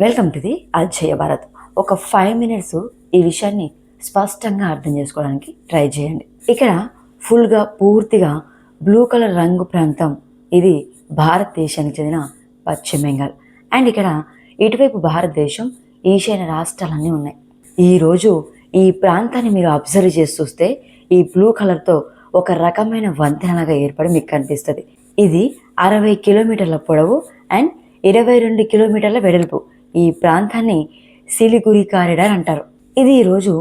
Welcome to the Ajaya Bharat. ఒక 5 minutes ఈ విషయాన్ని స్పష్టంగా అర్థం చేసుకోవడానికి ట్రై చేయండి. ఇక్కడ ఫుల్గా పూర్తిగా బ్లూ కలర్ రంగు ప్రాంతం ఇది భారతదేశానికి చెందిన పశ్చిమ బెంగాల్. అండ్ ఇక్కడ ఇటువైపు భారతదేశం ఈశాన్య రాష్ట్రాలన్నీ ఉన్నాయి. ఈరోజు ఈ ప్రాంతాన్ని మీరు అబ్జర్వ్ చేసి చూస్తే ఈ బ్లూ కలర్తో ఒక రకమైన వంతెనలాగా ఏర్పడి మీకు కనిపిస్తుంది. ఇది 60 కిలోమీటర్ల పొడవు అండ్ 22 కిలోమీటర్ల వెడల్పు. ఈ ప్రాంతాన్ని సిలిగురి కారిడార్ అంటారు. ఇది ఈరోజు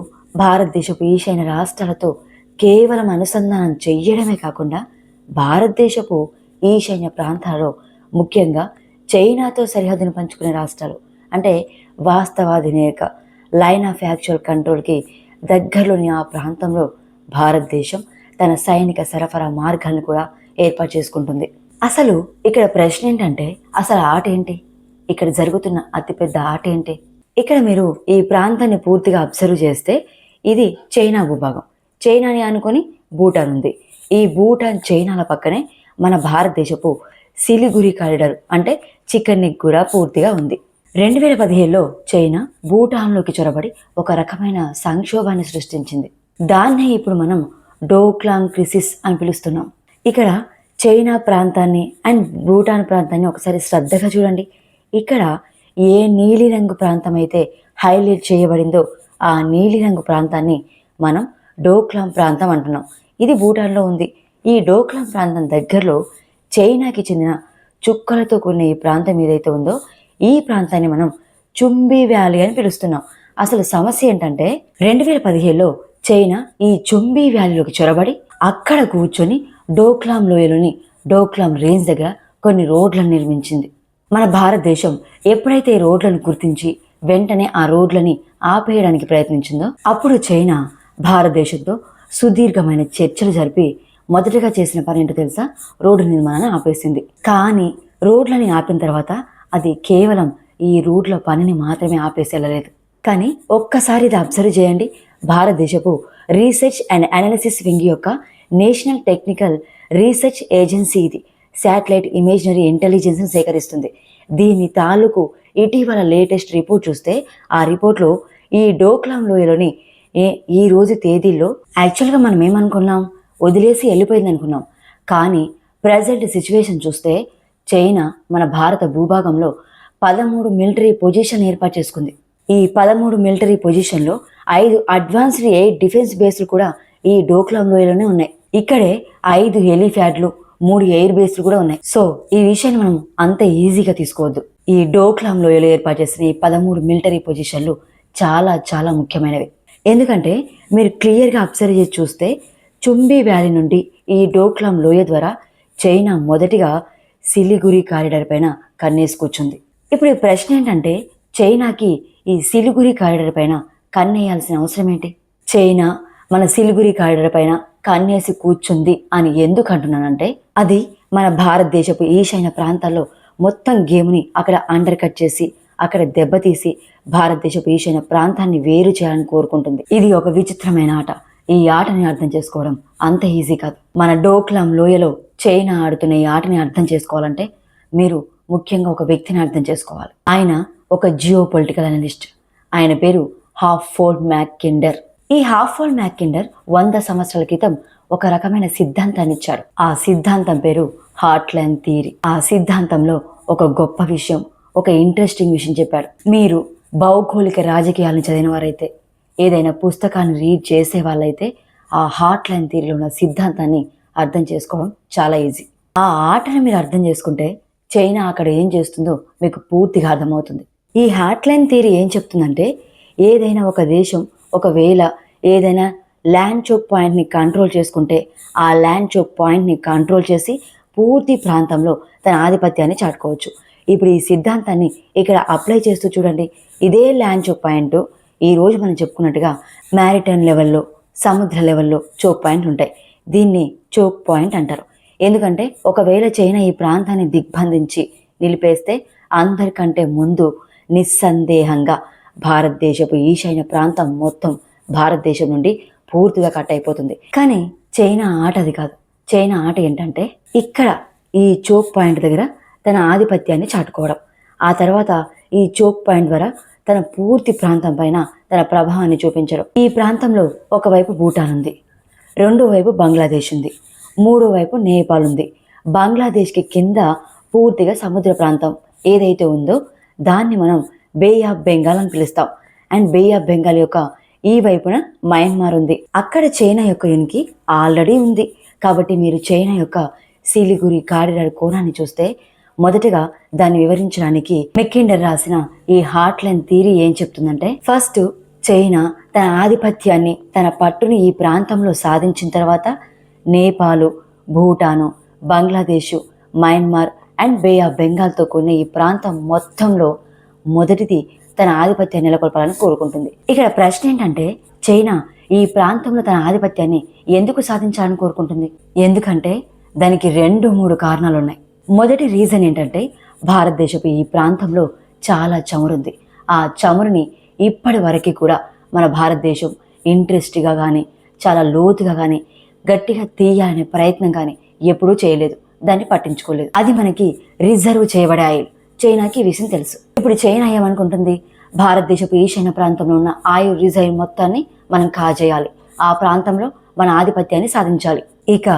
భారతదేశపు ఈశాన్య రాష్ట్రాలతో కేవలం అనుసంధానం చెయ్యడమే కాకుండా భారతదేశపు ఈశాన్య ప్రాంతాలలో ముఖ్యంగా చైనాతో సరిహద్దును పంచుకునే రాష్ట్రాలు అంటే వాస్తవాధినేక లైన్ ఆఫ్ యాక్చువల్ కంట్రోల్కి దగ్గరలోని ఆ ప్రాంతంలో భారతదేశం తన సైనిక సరఫరా మార్గాలను కూడా ఏర్పాటు చేసుకుంటుంది. అసలు ఇక్కడ ప్రశ్న ఏంటంటే అసలు ఆట ఏంటి? ఇక్కడ జరుగుతున్న అతిపెద్ద ఆట ఏంటి? ఇక్కడ మీరు ఈ ప్రాంతాన్ని పూర్తిగా అబ్జర్వ్ చేస్తే ఇది చైనా భూభాగం. చైనాని అనుకొని భూటాన్ ఉంది. ఈ భూటాన్ చైనాల పక్కనే మన భారతదేశపు సిలిగురి కారిడార్ అంటే చికెన్ నెక్ కూడా పూర్తిగా ఉంది. 2017లో చైనా భూటాన్లోకి చొరబడి ఒక రకమైన సంక్షోభాన్ని సృష్టించింది. దాన్నే ఇప్పుడు మనం డోక్లాంగ్ క్రిసిస్ అని పిలుస్తున్నాం. ఇక్కడ చైనా ప్రాంతాన్ని అండ్ భూటాన్ ప్రాంతాన్ని ఒకసారి శ్రద్ధగా చూడండి. ఇక్కడ ఏ నీలిరంగు ప్రాంతం అయితే హైలైట్ చేయబడిందో ఆ నీలిరంగు ప్రాంతాన్ని మనం డోక్లాంగ్ ప్రాంతం అంటున్నాం. ఇది భూటాన్లో ఉంది. ఈ డోక్లాంగ్ ప్రాంతం దగ్గరలో చైనాకి చెందిన చుక్కలతో కూడిన ఈ ప్రాంతం ఏదైతే ఉందో ఈ ప్రాంతాన్ని మనం చుంబీ వ్యాలీ అని పిలుస్తున్నాం. అసలు సమస్య ఏంటంటే 2017లో చైనా ఈ చుంబీ వ్యాలీలోకి చొరబడి అక్కడ కూర్చొని డోక్లాం లోయలోని డోక్లాం రేంజ్ దగ్గర కొన్ని రోడ్లను నిర్మించింది. మన భారతదేశం ఎప్పుడైతే ఈ రోడ్లను గుర్తించి వెంటనే ఆ రోడ్లని ఆపేయడానికి ప్రయత్నించిందో అప్పుడు చైనా భారతదేశంతో సుదీర్ఘమైన చర్చలు జరిపి మొదటగా చేసిన పని ఏంటో తెలుసా? రోడ్డు నిర్మాణాన్ని ఆపేసింది. కానీ రోడ్లని ఆపిన తర్వాత అది కేవలం ఈ రోడ్ల పనిని మాత్రమే ఆపేసి వెళ్ళలేదు. కానీ ఒక్కసారి ఇది అబ్జర్వ్ చేయండి. భారతదేశపు రీసెర్చ్ అండ్ అనాలిసిస్ వింగ్ యొక్క నేషనల్ టెక్నికల్ రీసెర్చ్ ఏజెన్సీ ఇది శాటిలైట్ ఇమేజనరీ ఇంటెలిజెన్స్ని సేకరిస్తుంది. దీని తాలూకు ఇటీవల లేటెస్ట్ రిపోర్ట్ చూస్తే ఆ రిపోర్ట్లో ఈ డోక్లాం లోయలోని ఈ రోజు తేదీల్లో యాక్చువల్గా మనం ఏమనుకున్నాం, వదిలేసి వెళ్ళిపోయింది అనుకున్నాం. కానీ ప్రజెంట్ సిచ్యువేషన్ చూస్తే చైనా మన భారత భూభాగంలో 13 మిలిటరీ పొజిషన్ ఏర్పాటు చేసుకుంది. ఈ 13 మిలిటరీ పొజిషన్లో 5 అడ్వాన్స్డ్ ఎయిర్ డిఫెన్స్ బేస్లు కూడా ఈ డోక్లాం లోయలోనే ఉన్నాయి. ఇక్కడే 5 హెలిప్యాడ్లు 3 ఎయిర్ బేస్లు కూడా ఉన్నాయి. సో ఈ విషయాన్ని మనం అంత ఈజీగా తీసుకోవద్దు. ఈ డోక్లాం లోయలో ఏర్పాటు చేసిన ఈ 13 మిలిటరీ పొజిషన్లు చాలా చాలా ముఖ్యమైనవి. ఎందుకంటే మీరు క్లియర్గా అబ్జర్వ్ చేసి చూస్తే చుంబీ వ్యాలీ నుండి ఈ డోక్లాం లోయ ద్వారా చైనా మొదటిగా సిలిగురి కారిడార్ పైన కన్నేసి కూర్చుంది. ఇప్పుడు ఈ ప్రశ్న ఏంటంటే చైనాకి ఈ సిలిగురి కారిడార్ పైన కన్నేయాల్సిన అవసరం ఏంటి? చైనా మన సిలిగురి కారిడార్ పైన కన్నేసి కూర్చుంది అని ఎందుకు అంటున్నానంటే అది మన భారతదేశపు ఈశాన్య ప్రాంతాల్లో మొత్తం గేమ్ని అక్కడ అండర్ కట్ చేసి అక్కడ దెబ్బతీసి భారతదేశపు ఈశాన్య ప్రాంతాన్ని వేరు చేయాలని కోరుకుంటుంది. ఇది ఒక విచిత్రమైన ఆట. ఈ ఆటని అర్థం చేసుకోవడం అంత ఈజీ కాదు. మన డోక్లాం లోయలో చైనా ఆడుతున్న ఈ ఆటని అర్థం చేసుకోవాలంటే మీరు ముఖ్యంగా ఒక వ్యక్తిని అర్థం చేసుకోవాలి. ఆయన ఒక జియో పొలిటికల్ అనలిస్ట్. ఆయన పేరు హాప్ఫోర్డ్ మ్యాక్కిండర్. ఈ హాప్ఫోర్డ్ మ్యాక్కిండర్ 100 సంవత్సరాల క్రితం ఒక రకమైన సిద్ధాంతాన్ని ఇచ్చాడు. ఆ సిద్ధాంతం పేరు హార్ట్లైన్ థియరీ. ఆ సిద్ధాంతంలో ఒక గొప్ప విషయం, ఒక ఇంట్రెస్టింగ్ విషయం చెప్పాడు. మీరు భౌగోళిక రాజకీయాలను చదివిన వారైతే, ఏదైనా పుస్తకాన్ని రీడ్ చేసే వాళ్ళైతే ఆ హార్ట్లైన్ థియరీలో ఉన్న సిద్ధాంతాన్ని అర్థం చేసుకోవడం చాలా ఈజీ. ఆ ఆటను మీరు అర్థం చేసుకుంటే చైనా అక్కడ ఏం చేస్తుందో మీకు పూర్తిగా అర్థమవుతుంది. ఈ హార్ట్లైన్ థియరీ ఏం చెప్తుందంటే ఏదైనా ఒక దేశం ఒకవేళ ఏదైనా ల్యాండ్ చోక్ పాయింట్ని కంట్రోల్ చేసుకుంటే ఆ ల్యాండ్ చోక్ పాయింట్ని కంట్రోల్ చేసి పూర్తి ప్రాంతంలో తన ఆధిపత్యాన్ని చాటుకోవచ్చు. ఇప్పుడు ఈ సిద్ధాంతాన్ని ఇక్కడ అప్లై చేస్తూ చూడండి. ఇదే ల్యాండ్ చోక్ పాయింట్ ఈరోజు మనం చెప్పుకున్నట్టుగా మ్యారిటైమ్ లెవెల్లో సముద్ర లెవెల్లో చోక్ పాయింట్లు ఉంటాయి. దీన్ని చోక్ పాయింట్ అంటారు. ఎందుకంటే ఒకవేళ చైనా ఈ ప్రాంతాన్ని దిగ్బంధించి నిలిపేస్తే అందరికంటే ముందు నిస్సందేహంగా భారతదేశపు ఈశాన్య ప్రాంతం మొత్తం భారతదేశం నుండి పూర్తిగా కట్ అయిపోతుంది. కానీ చైనా ఆట అది కాదు. చైనా ఆట ఏంటంటే ఇక్కడ ఈ చోక్ పాయింట్ దగ్గర తన ఆధిపత్యాన్ని చాటుకోవడం. ఆ తర్వాత ఈ చోక్ పాయింట్ ద్వారా తన పూర్తి ప్రాంతం పైన తన ప్రభావాన్ని చూపించడం. ఈ ప్రాంతంలో ఒకవైపు భూటాన్ ఉంది, రెండో వైపు బంగ్లాదేశ్ ఉంది, మూడో వైపు నేపాల్ ఉంది. బంగ్లాదేశ్కి కింద పూర్తిగా సముద్ర ప్రాంతం ఏదైతే ఉందో దాన్ని మనం బే ఆఫ్ బెంగాల్ అని పిలుస్తాం. అండ్ బే ఆఫ్ బెంగాల్ యొక్క ఈ వైపున మయన్మార్ ఉంది. అక్కడ చైనా యొక్క ఉనికి ఆల్రెడీ ఉంది. కాబట్టి మీరు చైనా యొక్క సిలిగురి కారిడార్ కోణాన్ని చూస్తే మొదటగా దాన్ని వివరించడానికి మెక్కిండర్ రాసిన ఈ హార్ట్లైన్ థియరీ ఏం చెప్తుందంటే, ఫస్ట్ చైనా తన ఆధిపత్యాన్ని తన పట్టుని ఈ ప్రాంతంలో సాధించిన తర్వాత Nepal, Bhutan, Bangladesh, Myanmar and bay of బెంగాల్తో కూడిన ఈ ప్రాంతం మొత్తంలో మొదటిది తన ఆధిపత్యాన్ని నెలకొల్పాలని కోరుకుంటుంది. ఇక్కడ ప్రశ్న ఏంటంటే, చైనా ఈ ప్రాంతంలో తన ఆధిపత్యాన్ని ఎందుకు సాధించాలని కోరుకుంటుంది? ఎందుకంటే దానికి 2-3 కారణాలు ఉన్నాయి. మొదటి రీజన్ ఏంటంటే, భారతదేశపు ఈ ప్రాంతంలో చాలా చమురుంది. ఆ చమురుని ఇప్పటి వరకు కూడా మన భారతదేశం ఇంట్రెస్ట్గా కానీ చాలా లోతుగా కానీ గట్టిగా తీయాలనే ప్రయత్నం కానీ ఎప్పుడూ చేయలేదు, దాన్ని పట్టించుకోలేదు. అది మనకి రిజర్వ్ చేయబడే ఆయిల్. చైనాకి ఈ విషయం తెలుసు. ఇప్పుడు చైనా ఏమనుకుంటుంది, భారతదేశపు ఈశాన్య ప్రాంతంలో ఉన్న ఆయిల్ రిజర్వ్ మొత్తాన్ని మనం కాజేయాలి, ఆ ప్రాంతంలో మన ఆధిపత్యాన్ని సాధించాలి. ఇక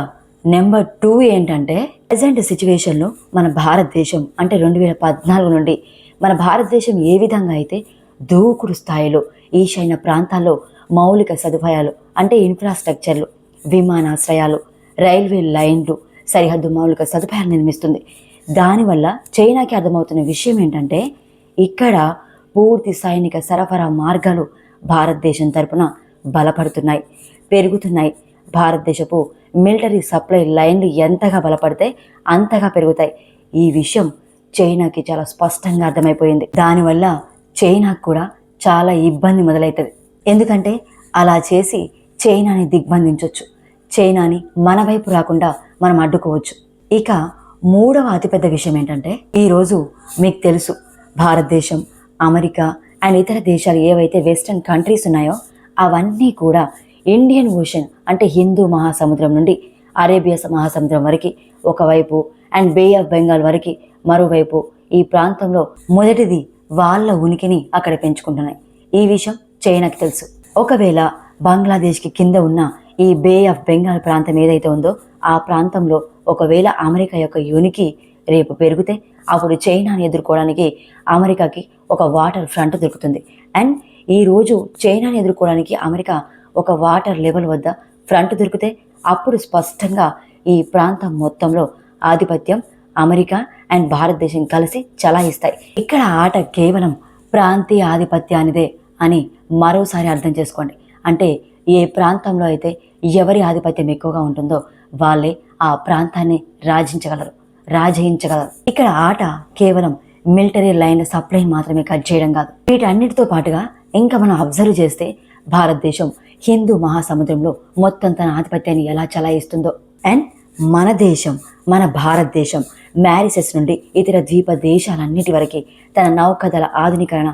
నెంబర్ 2 ఏంటంటే, ప్రజెంట్ సిచ్యువేషన్లో మన భారతదేశం అంటే 2014 నుండి మన భారతదేశం ఏ విధంగా అయితే దూకుడు స్థాయిలో ఈశాన్య ప్రాంతాల్లో మౌలిక సదుపాయాలు అంటే ఇన్ఫ్రాస్ట్రక్చర్లు, విమానాశ్రయాలు, రైల్వే లైన్లు, సరిహద్దు మౌలిక సదుపాయాలు నిర్మిస్తుంది. దానివల్ల చైనాకి అర్థమవుతున్న విషయం ఏంటంటే, ఇక్కడ పూర్తి సైనిక సరఫరా మార్గాలు భారతదేశం తరపున బలపడుతున్నాయి, పెరుగుతున్నాయి. భారతదేశపు మిలిటరీ సప్లై లైన్లు ఎంతగా బలపడితే అంతగా పెరుగుతాయి. ఈ విషయం చైనాకి చాలా స్పష్టంగా అర్థమైపోయింది. దానివల్ల చైనాకు కూడా చాలా ఇబ్బంది మొదలవుతుంది. ఎందుకంటే అలా చేసి చైనాని దిగ్బంధించవచ్చు, చైనాని మన వైపు రాకుండా మనం అడ్డుకోవచ్చు. ఇక 3వ అతిపెద్ద విషయం ఏంటంటే, ఈరోజు మీకు తెలుసు భారతదేశం, అమెరికా అండ్ ఇతర దేశాలు ఏవైతే వెస్టర్న్ కంట్రీస్ ఉన్నాయో అవన్నీ కూడా ఇండియన్ ఓషన్ అంటే హిందూ మహాసముద్రం నుండి అరేబియా మహాసముద్రం వరకు ఒకవైపు అండ్ బే ఆఫ్ బెంగాల్ వరకు మరోవైపు ఈ ప్రాంతంలో మొదటిది వాళ్ళ ఉనికిని అక్కడ పెంచుకుంటున్నాయి. ఈ విషయం చైనాకి తెలుసు. ఒకవేళ బంగ్లాదేశ్కి కింద ఉన్న ఈ బే ఆఫ్ బెంగాల్ ప్రాంతం ఏదైతే ఉందో ఆ ప్రాంతంలో ఒకవేళ అమెరికా యొక్క ఉనికి రేపు పెరిగితే అప్పుడు చైనాని ఎదుర్కోవడానికి అమెరికాకి ఒక వాటర్ ఫ్రంట్ దొరుకుతుంది. అండ్ ఈరోజు చైనాని ఎదుర్కోవడానికి అమెరికా ఒక వాటర్ లెవెల్ వద్ద ఫ్రంట్ దొరికితే అప్పుడు స్పష్టంగా ఈ ప్రాంతం మొత్తంలో ఆధిపత్యం అమెరికా అండ్ భారతదేశం కలిసి చలాయిస్తాయి. ఇక్కడ ఆట కేవలం ప్రాంతీయ ఆధిపత్యానిదే అని మరోసారి అర్థం చేసుకోండి. అంటే ఏ ప్రాంతంలో అయితే ఎవరి ఆధిపత్యం ఎక్కువగా ఉంటుందో వాళ్ళే ఆ ప్రాంతాన్ని రాజయించగలరు. ఇక్కడ ఆట కేవలం మిలిటరీ లైన్ సప్లై మాత్రమే కట్ చేయడం కాదు. వీటన్నిటితో పాటుగా ఇంకా మనం అబ్జర్వ్ చేస్తే భారతదేశం హిందూ మహాసముద్రంలో మొత్తం తన ఆధిపత్యాన్ని ఎలా చలాయిస్తుందో, అండ్ మన దేశం, మన భారతదేశం మ్యారిసెస్ నుండి ఇతర ద్వీప దేశాలన్నిటి వరకు తన నౌకదళ ఆధునీకరణ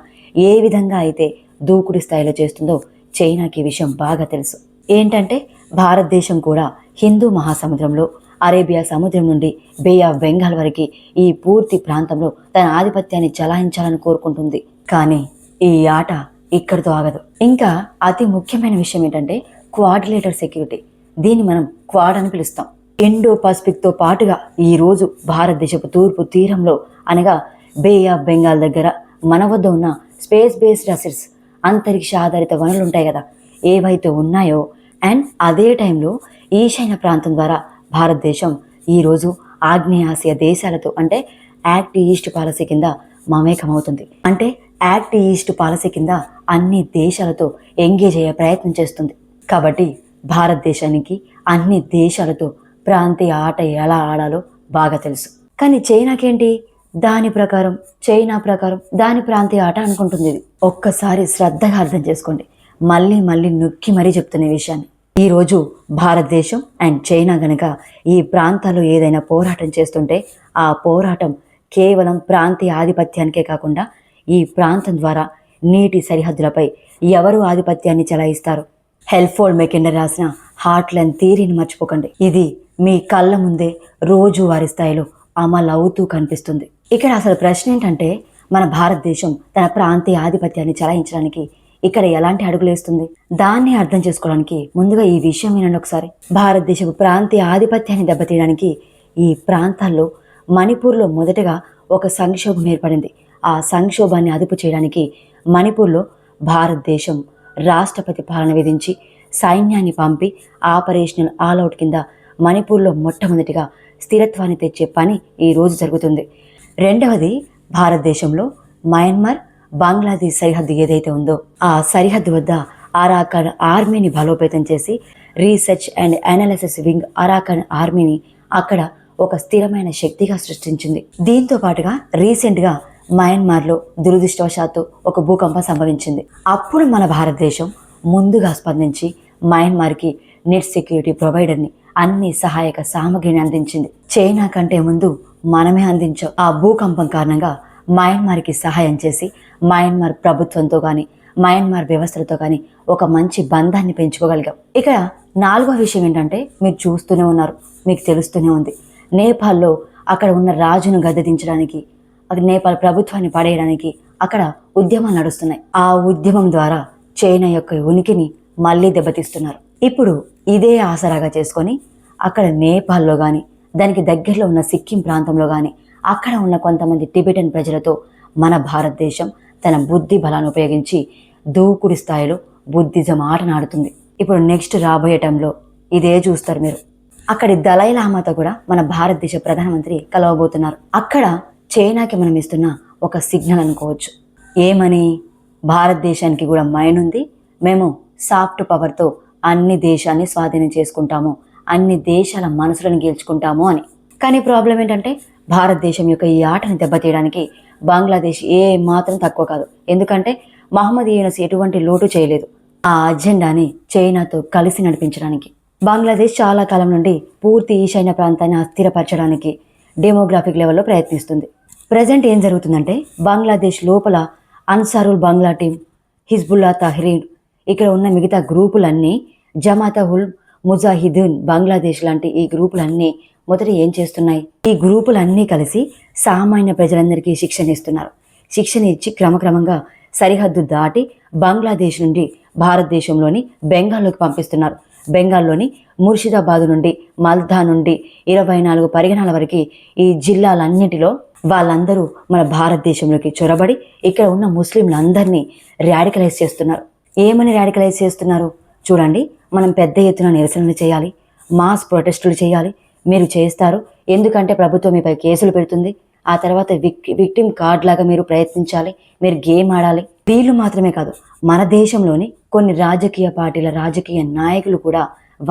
ఏ విధంగా అయితే దూకుడు స్థాయిలో చేస్తుందో చైనాకి ఈ విషయం బాగా తెలుసు. ఏంటంటే భారతదేశం కూడా హిందూ మహాసముద్రంలో అరేబియా సముద్రం నుండి బే ఆఫ్ బెంగాల్ వరకు ఈ పూర్తి ప్రాంతంలో తన ఆధిపత్యాన్ని చలాయించాలని కోరుకుంటుంది. కానీ ఈ ఆట ఇక్కడితో ఆగదు. ఇంకా అతి ముఖ్యమైన విషయం ఏంటంటే క్వాడ్రిలేటర్ సెక్యూరిటీ. దీన్ని మనం క్వాడ్ అని పిలుస్తాం. ఇండో పసిఫిక్తో పాటుగా ఈరోజు భారతదేశపు తూర్పు తీరంలో అనగా బే ఆఫ్ బెంగాల్ దగ్గర మన వద్ద ఉన్న స్పేస్ బేస్డ్ అసెట్స్, అంతరిక్ష ఆధారిత వనరులు ఉంటాయి కదా, ఏవైతే ఉన్నాయో, అండ్ అదే టైంలో ఈశాన్య ప్రాంతం ద్వారా భారతదేశం ఈరోజు ఆగ్నేయాసియా దేశాలతో అంటే యాక్ట్ ఈస్ట్ పాలసీ కింద మమేకమవుతుంది. అంటే యాక్ట్ ఈస్ట్ పాలసీ కింద అన్ని దేశాలతో ఎంగేజ్ అయ్యే ప్రయత్నం చేస్తుంది. కాబట్టి భారతదేశానికి అన్ని దేశాలతో ప్రాంతీయ ఆట ఎలా ఆడాలో బాగా తెలుసు. కానీ చైనాకేంటి, చైనా ప్రకారం దాని ప్రాంతీయ ఆట అనుకుంటుంది. ఇది ఒక్కసారి శ్రద్ధగా అర్థం చేసుకోండి. మళ్ళీ నొక్కి మరీ చెప్తున్న విషయాన్ని. ఈరోజు భారతదేశం అండ్ చైనా గనక ఈ ప్రాంతాల్లో ఏదైనా పోరాటం చేస్తుంటే ఆ పోరాటం కేవలం ప్రాంతీయ ఆధిపత్యానికే కాకుండా ఈ ప్రాంతం ద్వారా నీటి సరిహద్దులపై ఎవరు ఆధిపత్యాన్ని చలాయిస్తారు. హెల్ఫోల్డ్ మెకిండర్ రాసిన హార్ట్లైన్ థియరీని మర్చిపోకండి. ఇది మీ కళ్ళ ముందే రోజువారీ స్థాయిలో అమలు అవుతూ కనిపిస్తుంది. ఇక్కడ అసలు ప్రశ్న ఏంటంటే, మన భారతదేశం తన ప్రాంతీయ ఆధిపత్యాన్ని చెలాయించడానికి ఇక్కడ ఎలాంటి అడుగులు వేస్తుంది? దాన్ని అర్థం చేసుకోవడానికి ముందుగా ఈ విషయం వినండి ఒకసారి. భారతదేశపు ప్రాంతీయ ఆధిపత్యాన్ని దెబ్బతీయడానికి ఈ ప్రాంతాల్లో మణిపూర్లో మొదటగా ఒక సంక్షోభం ఏర్పడింది. ఆ సంక్షోభాన్ని అదుపు చేయడానికి మణిపూర్లో భారతదేశం రాష్ట్రపతి పాలన విధించి సైన్యాన్ని పంపి ఆపరేషనల్ ఆల్అవుట్ కింద మణిపూర్లో మొట్టమొదటిగా స్థిరత్వాన్ని తెచ్చే పని ఈరోజు జరుగుతుంది. రెండవది, భారతదేశంలో మయన్మార్ బంగ్లాదేశ్ సరిహద్దు ఏదైతే ఉందో ఆ సరిహద్దు వద్ద అరాకన్ ఆర్మీని బలోపేతం చేసి research and analysis wing Arakan ఆర్మీని అక్కడ ఒక స్థిరమైన శక్తిగా సృష్టించింది. దీంతో పాటుగా రీసెంట్గా మయన్మార్లో దురదృష్టవశాత్తు ఒక భూకంపం సంభవించింది. అప్పుడు మన భారతదేశం ముందుగా స్పందించి మయన్మార్కి నెట్ సెక్యూరిటీ ప్రొవైడర్ని అన్ని సహాయక సామగ్రిని అందించింది. చైనా కంటే ముందు మనమే అందించాం. ఆ భూకంపం కారణంగా మయన్మార్కి సహాయం చేసి మయన్మార్ ప్రభుత్వంతో కానీ మయన్మార్ వ్యవస్థలతో కానీ ఒక మంచి బంధాన్ని పెంచుకోగలిగాం. ఇక నాలుగో విషయం ఏంటంటే, మీరు చూస్తూనే ఉన్నారు, మీకు తెలుస్తూనే ఉంది, నేపాల్లో అక్కడ ఉన్న రాజును గద్దెదించడానికి, నేపాల్ ప్రభుత్వాన్ని పడేయడానికి అక్కడ ఉద్యమాలు నడుస్తున్నాయి. ఆ ఉద్యమం ద్వారా చైనా యొక్క ఉనికిని మళ్ళీ దెబ్బతీస్తున్నారు. ఇప్పుడు ఇదే ఆసరాగా చేసుకొని అక్కడ నేపాల్లో కానీ దానికి దగ్గరలో ఉన్న సిక్కిం ప్రాంతంలో కానీ అక్కడ ఉన్న కొంతమంది టిబెటన్ ప్రజలతో మన భారతదేశం తన బుద్ధి బలాన్ని ఉపయోగించి దూకుడు స్థాయిలో బుద్ధిజం ఆటనాడుతుంది. ఇప్పుడు నెక్స్ట్ రాబోయే టైంలో ఇదే చూస్తారు మీరు. అక్కడి దలై లామాతో కూడా మన భారతదేశ ప్రధానమంత్రి కలవబోతున్నారు. అక్కడ చైనాకి మనం ఇస్తున్న ఒక సిగ్నల్ అనుకోవచ్చు. ఏమని? భారతదేశానికి కూడా మైండ్ ఉంది, మేము సాఫ్ట్ పవర్తో అన్ని దేశాన్ని స్వాధీనం చేసుకుంటాము, అన్ని దేశాల మనసులను గెలుచుకుంటాము అని. కానీ ప్రాబ్లం ఏంటంటే, భారతదేశం యొక్క ఈ ఆటను దెబ్బతీయడానికి బంగ్లాదేశ్ ఏ మాత్రం తక్కువ కాదు. ఎందుకంటే మహమ్మద్ యూనస్ ఎటువంటి లోటు చేయలేదు ఆ అజెండాని చైనాతో కలిసి నడిపించడానికి. బంగ్లాదేశ్ చాలా కాలం నుండి పూర్తి ఈశాన్య ప్రాంతాన్ని అస్థిరపరచడానికి డెమోగ్రాఫిక్ లెవెల్లో ప్రయత్నిస్తుంది. ప్రజెంట్ ఏం జరుగుతుందంటే, బంగ్లాదేశ్ లోపల అన్సారుల్ బంగ్లా టీం, హిజ్బుల్లా తహ్రీర్, ఇక్కడ ఉన్న మిగతా గ్రూపులన్నీ, జమాతహుల్ ముజాహిదీన్ బంగ్లాదేశ్ లాంటి ఈ గ్రూపులన్నీ మొదట ఏం చేస్తున్నాయి? ఈ గ్రూపులన్నీ కలిసి సామాన్య ప్రజలందరికీ శిక్షణ ఇస్తున్నారు. శిక్షణ ఇచ్చి క్రమక్రమంగా సరిహద్దు దాటి బంగ్లాదేశ్ నుండి భారతదేశంలోని బెంగాల్లోకి పంపిస్తున్నారు. బెంగాల్లోని ముర్షిదాబాద్ నుండి మల్దా నుండి 24 పరిగణాల వరకు ఈ జిల్లాలన్నిటిలో వాళ్ళందరూ మన భారతదేశంలోకి చొరబడి ఇక్కడ ఉన్న ముస్లింలందరినీ రాడికలైజ్ చేస్తున్నారు. ఏమని రాడికలైజ్ చేస్తున్నారు? చూడండి, మనం పెద్ద ఎత్తున నిరసనలు చేయాలి, మాస్ ప్రొటెస్టులు చేయాలి, మీరు చేస్తారు, ఎందుకంటే ప్రభుత్వం మీపై కేసులు పెడుతుంది, ఆ తర్వాత విక్టిమ్ కార్డ్ లాగా మీరు ప్రయత్నించాలి, మీరు గేమ్ ఆడాలి. వీళ్ళు మాత్రమే కాదు, మన దేశంలోని కొన్ని రాజకీయ పార్టీల రాజకీయ నాయకులు కూడా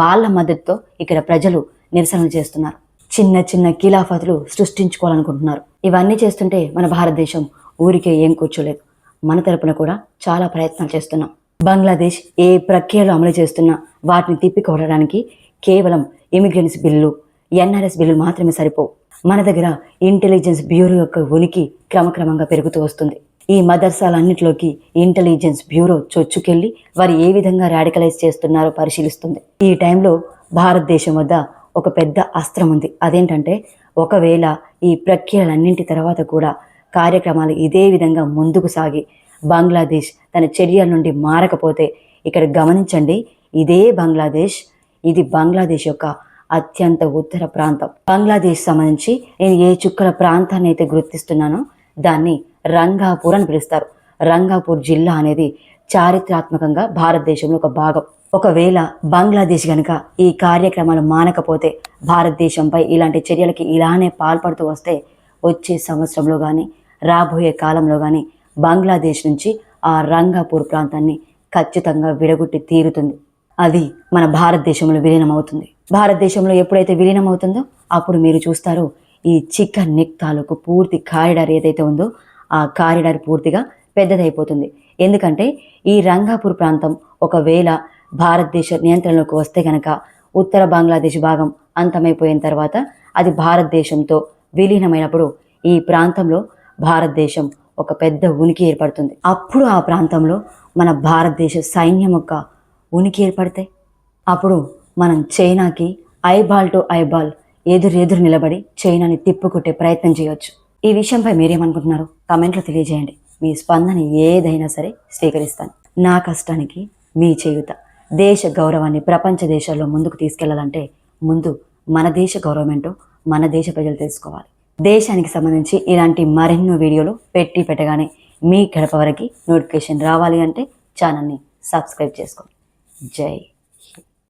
వాళ్ళ మద్దతుతో ఇక్కడ ప్రజలు నిరసనలు చేస్తున్నారు. చిన్న చిన్న ఖిలాఫతులు సృష్టించుకోవాలనుకుంటున్నారు. ఇవన్నీ చేస్తుంటే మన భారతదేశం ఊరికే ఏం కూర్చోలేదు. మన తరపున కూడా చాలా ప్రయత్నాలు చేస్తున్నాం. బంగ్లాదేశ్ ఏ ప్రక్రియలు అమలు చేస్తున్నా వాటిని తిప్పికొట్టడానికి కేవలం ఇమిగ్రెన్స్ బిల్లు, ఎన్ఆర్ఎస్ బిల్లు మాత్రమే సరిపోవు. మన దగ్గర ఇంటెలిజెన్స్ బ్యూరో యొక్క ఉనికి క్రమక్రమంగా పెరుగుతూ వస్తుంది. ఈ మదర్సాలన్నింటిలోకి ఇంటెలిజెన్స్ బ్యూరో చొచ్చుకెళ్ళి వారు ఏ విధంగా రాడికలైజ్ చేస్తున్నారో పరిశీలిస్తుంది. ఈ టైంలో భారతదేశం వద్ద ఒక పెద్ద అస్త్రం ఉంది. అదేంటంటే, ఒకవేళ ఈ ప్రక్రియలన్నింటి తర్వాత కూడా కార్యక్రమాలు ఇదే విధంగా ముందుకు సాగి బంగ్లాదేశ్ తన చర్యల నుండి మారకపోతే, ఇక్కడ గమనించండి, ఇదే బంగ్లాదేశ్, ఇది బంగ్లాదేశ్ యొక్క అత్యంత ఉత్తర ప్రాంతం. బంగ్లాదేశ్ సంబంధించి నేను ఏ చుక్కల ప్రాంతాన్ని అయితే గుర్తిస్తున్నానో దాన్ని రంగాపూర్ అని పిలుస్తారు. రంగాపూర్ జిల్లా అనేది చారిత్రాత్మకంగా భారతదేశంలో ఒక భాగం. ఒకవేళ బంగ్లాదేశ్ కనుక ఈ కార్యక్రమాలు మానకపోతే, భారతదేశంపై ఇలాంటి చర్యలకి ఇలానే పాల్పడుతూ వస్తే, వచ్చే సంవత్సరంలో కానీ రాబోయే కాలంలో కానీ బంగ్లాదేశ్ నుంచి ఆ రంగాపూర్ ప్రాంతాన్ని ఖచ్చితంగా విడగొట్టి తీరుతుంది. అది మన భారతదేశంలో విలీనం అవుతుంది. భారతదేశంలో ఎప్పుడైతే విలీనం అవుతుందో అప్పుడు మీరు చూస్తారు, ఈ చికెన్ నెక్ తాలూకు పూర్తి కారిడార్ ఏదైతే ఉందో ఆ కారిడార్ పూర్తిగా పెద్దదైపోతుంది. ఎందుకంటే ఈ రంగాపూర్ ప్రాంతం ఒకవేళ భారతదేశ నియంత్రణలోకి వస్తే కనుక ఉత్తర బంగ్లాదేశ్ భాగం అంతమైపోయిన తర్వాత అది భారతదేశంతో విలీనమైనప్పుడు ఈ ప్రాంతంలో భారతదేశం ఒక పెద్ద ఉనికి ఏర్పడుతుంది. అప్పుడు ఆ ప్రాంతంలో మన భారతదేశ సైన్యం యొక్క ఉనికి ఏర్పడితే అప్పుడు మనం చైనాకి ఐబాల్ టు ఐబాల్ ఎదురు నిలబడి చైనాని తిప్పుకొట్టే ప్రయత్నం చేయవచ్చు. ఈ విషయంపై మీరేమనుకుంటున్నారు కామెంట్లో తెలియజేయండి. మీ స్పందన ఏదైనా సరే స్వీకరిస్తాను. నా కష్టానికి మీ చేయూత. దేశ గౌరవాన్ని ప్రపంచ దేశాల్లో ముందుకు తీసుకెళ్లాలంటే ముందు మన దేశ గౌరవం ఏంటో మన దేశ ప్రజలు తెలుసుకోవాలి. దేశానికి సంబంధించి ఇలాంటి మరెన్నో వీడియోలు పెట్టగానే మీ గడప వరకు నోటిఫికేషన్ రావాలి అంటే ఛానల్ని సబ్స్క్రైబ్ చేసుకోండి. జై